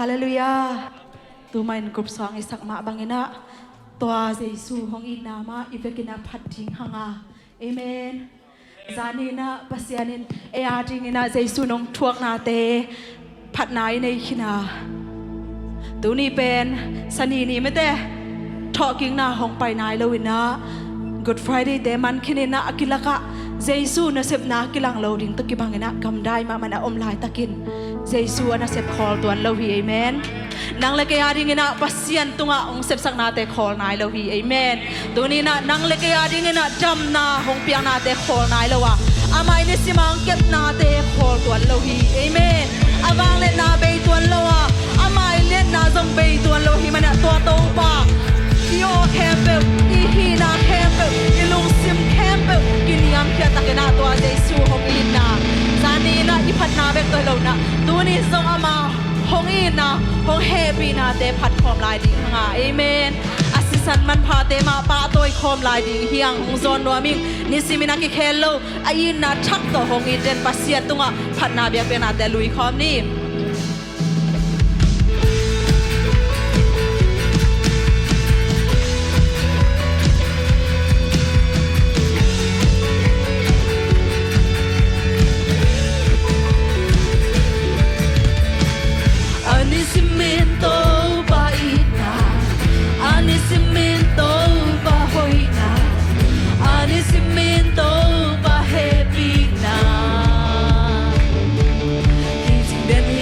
ฮาเลลูยาตัวมันกรุบสองอิสักมาบังเงินะตัวเยซูของอินามาอีเวกินาพัดทิ้งหางาเอเมนจานีนะปัสยานินเออาจิงินะเยซูนงทวกนาเตพัดนายในขินาตัวนี้เป็นสนีนี้ไม่แต่ทอกิ่งนาห้องไปนายเลวินะ Good Friday เดมันขินนะอากิลกะเยซูนะเสพนากิลังโลดิ้งตะกิบังเงินะกำได้มามันอมลายตะกินเยซูนะเสพคอลตัวเลวีเอเมนนางเล็กยาดิ้งนะปัสยันตุงะองเสพสักนาเตคอลนายเลวีเอเมนตัวนี้นะนางเล็กยาดิ้งนะจำนาห้องเปียงนาเตคอลนายเลวะอาไม่เนสิมังเก็บนาเตคอลตัวเลวีเอเมนอาวางเล่นนาเบย์ตัวเลวะอาไม่เล่นนาจงเบย์ตัวเลวีมันตัวโตปะอีโอแคมเปลอีฮีนาแคมเปลอีลุงซิมแคมเปลกินยำเพียตะกินาตัวเยซูห้องอินนาจานีนะอีพัดนาเบกตัวเลวนะตัวนี้ทรงอามาห้องอินนาห้องเฮปีนาเตพัดคอมลายดิ่งหาเอเมนอาศิสันมันพาเตมาปาตัวคอมลายดิ่งเฮียงหงซอนนัวมิงนิสิมินากิเคลโลอายินนาชักตัวห้องอินเดนปัสเซียตุงะพัดนาเบียเป็นนาเตลุยคอมนี่เ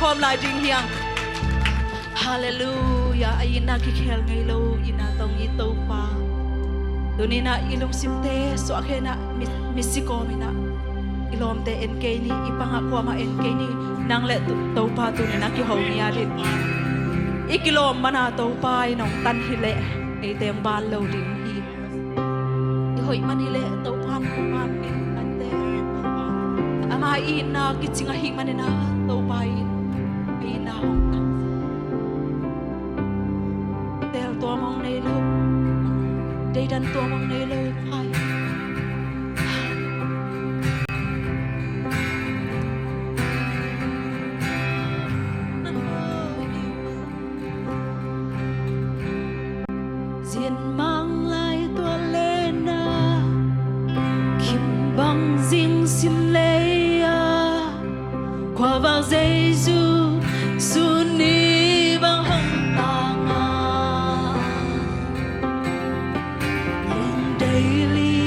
khom lại ding hiang hallelujah ayina ki khel ngai lo ina tong I Topa tunina ilong simte so akhena misikomi na ilom te NK ni ipangakwa ma NK ni nang le Topa tunina ki hawmi adit ikilom mana Topa nong tan hile ai teng ban lo ding hi hoi man hile Topan kuman ante ama ina kitsinga hi manina Topa ina hong tel to mong nei lo dei dan to mong nei lo phai diện mang lại tua lên kim băng dinh xin lấy qua vào dây du ni bằng hồng tàng lên đây li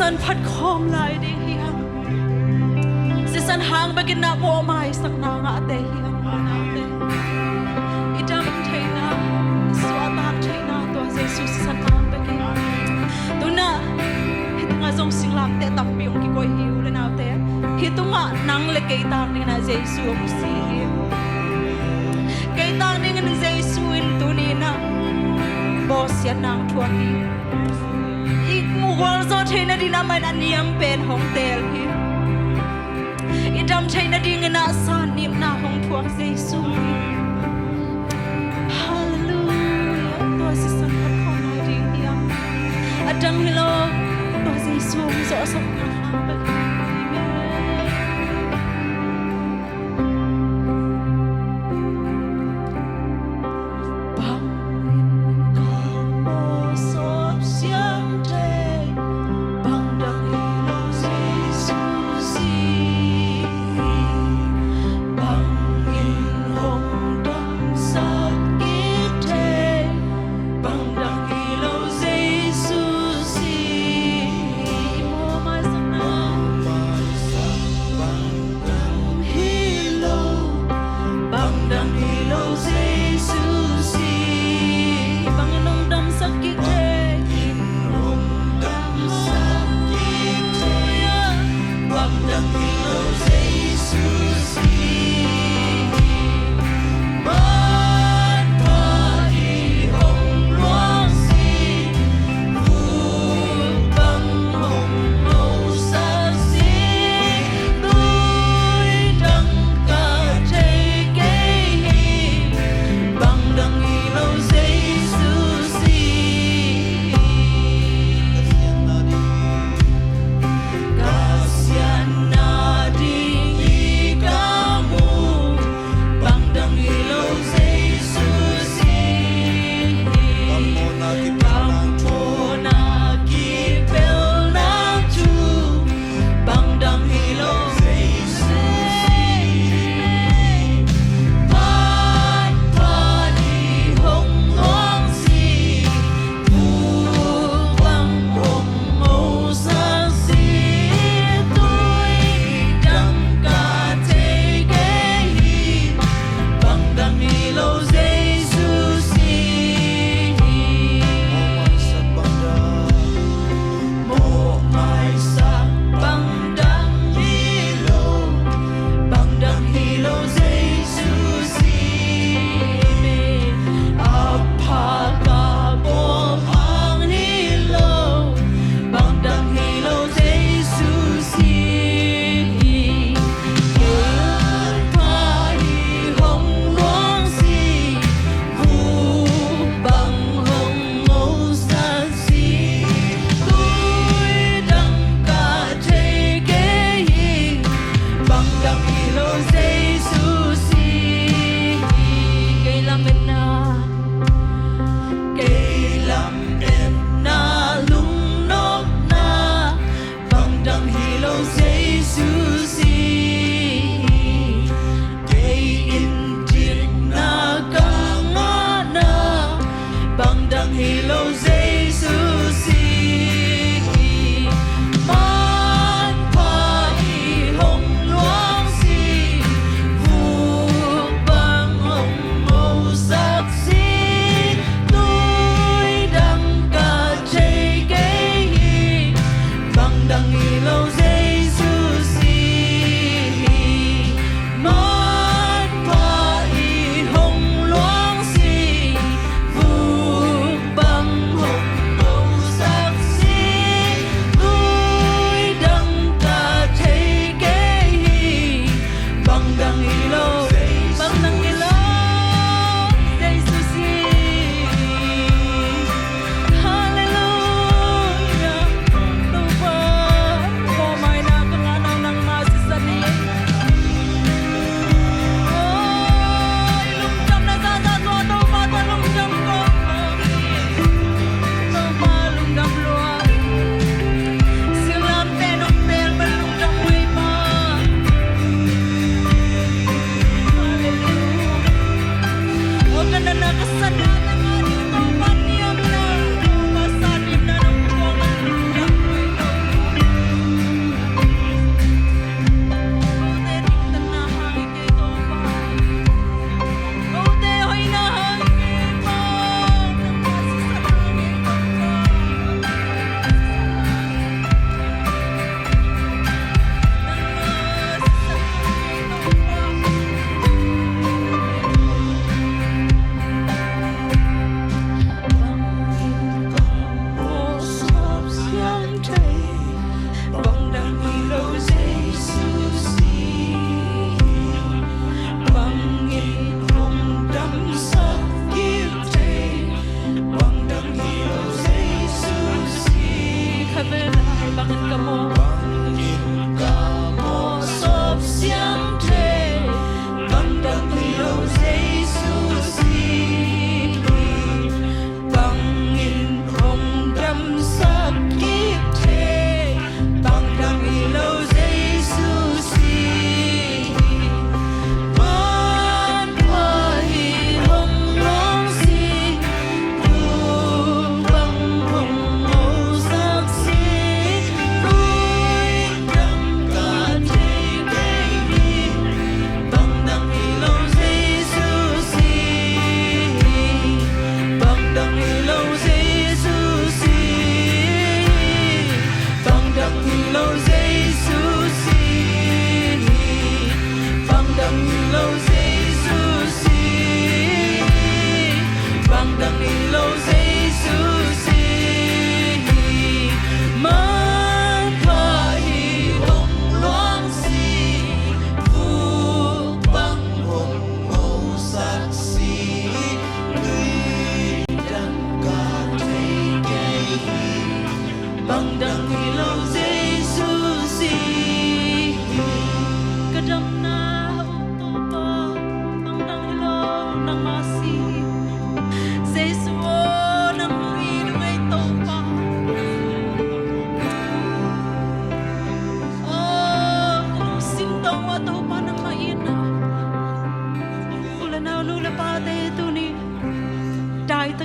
san phat khom lai ding hiam si san hang bagin na mo mai sak na nga te hiam na te idam theina swata theina to Jesus san hang bagin tuna hitunga zong singlam te tapiong ki koi hiu le na te hitunga nang le kei tang ni na Jesus mu si kei tang ni ng Jesus in tunina boss yan nang thuaki Wal zo theina dina mai na niam pen hong tel hi idam theina ding na san nim na hong thuak Jesu hallelujah to si san phat khom mai ding ya adam hello to Jesu zo sam na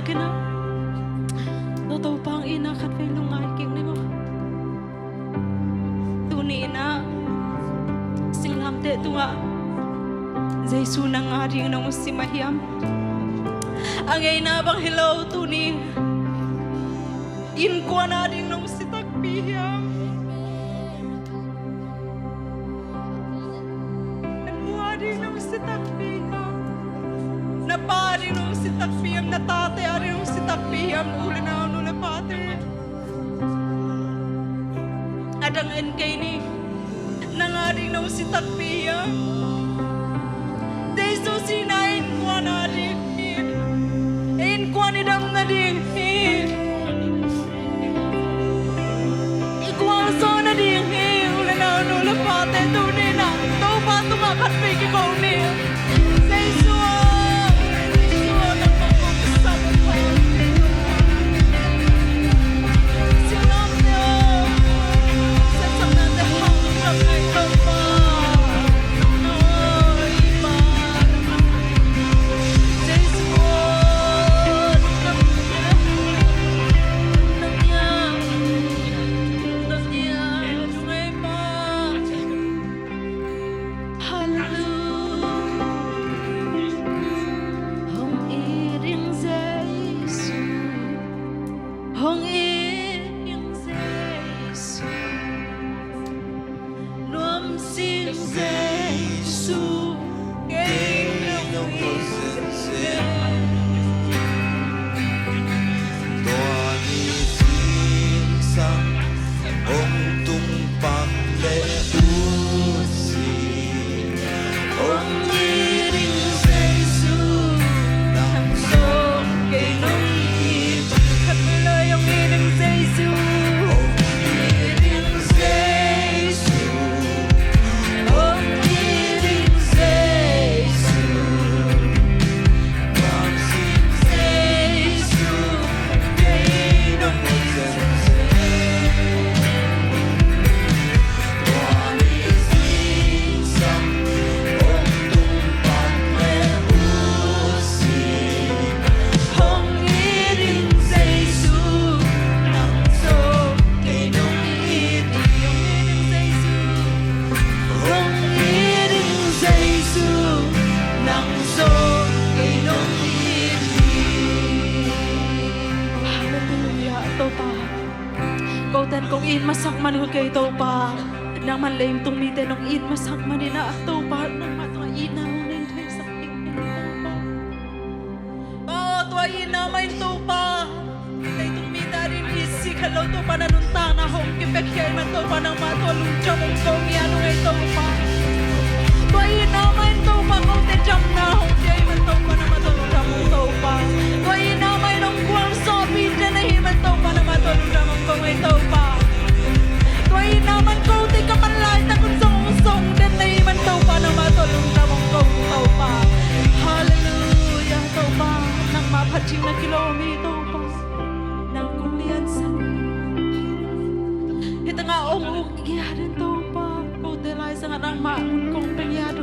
kina to pang ina kat fei lungai king ni mo tu ni na singlam te tunga Jesu nang aring nang usimahiam angay na bang hello tu ni in ko na aring nang usitakpihiam aring nang usitakpihiam na paring nang usitakpihiam na tate aring nang usitakpihiam uli na uli pate adang enkay ni nang aring nang usitakpihiam Jesu sinain ko na aring in ko ni dam na ding ikuang so na ding uli na uli pate tu ni na tau pa tu makat pigi ko ni Jesu masak man ko kay Topan nang manlaim tung mite nong in masak man ina Topan nang matwa ina mo nang thay sakit ni Topan oh twa ina may Topan tay tung mita rin isi kalaw Topan nanuntang na hong kipek kay man Topan nang matwa lungdam mong kong yan ngay Topan twa ina may Topan kong te jam na hong kay man Topan nang matwa lungdam mong Topan twa ina may nong kuwang sopi dyan na himan Topan nang matwa lungdam mong kong ngay Topan Tuwai naman ko, di ka panlay na kung song din na iman Topan na matulong na mong kong Topan. Hallelujah, Topan. Nang mapaching na kilomi, Topan. Nang kulian sa ito nga umuugyarin, Topan. Kautilay sa nga nang maun kong pengyado.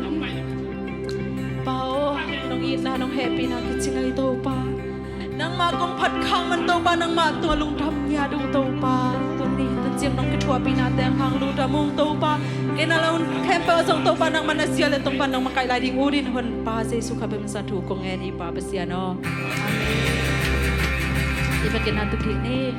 Pao, nung ina, nung happy na kitsinay, Topan. Nang magong patkang man Topan, nang matulong damyado, Topan. Siang nong ketua pinateng hang lu damung Topan kenalaun kempa song Topan nang manasial etong pan nang makai lading urin hon pa Jesu kabem satu kong eni pa besiano amin iba kenatu ni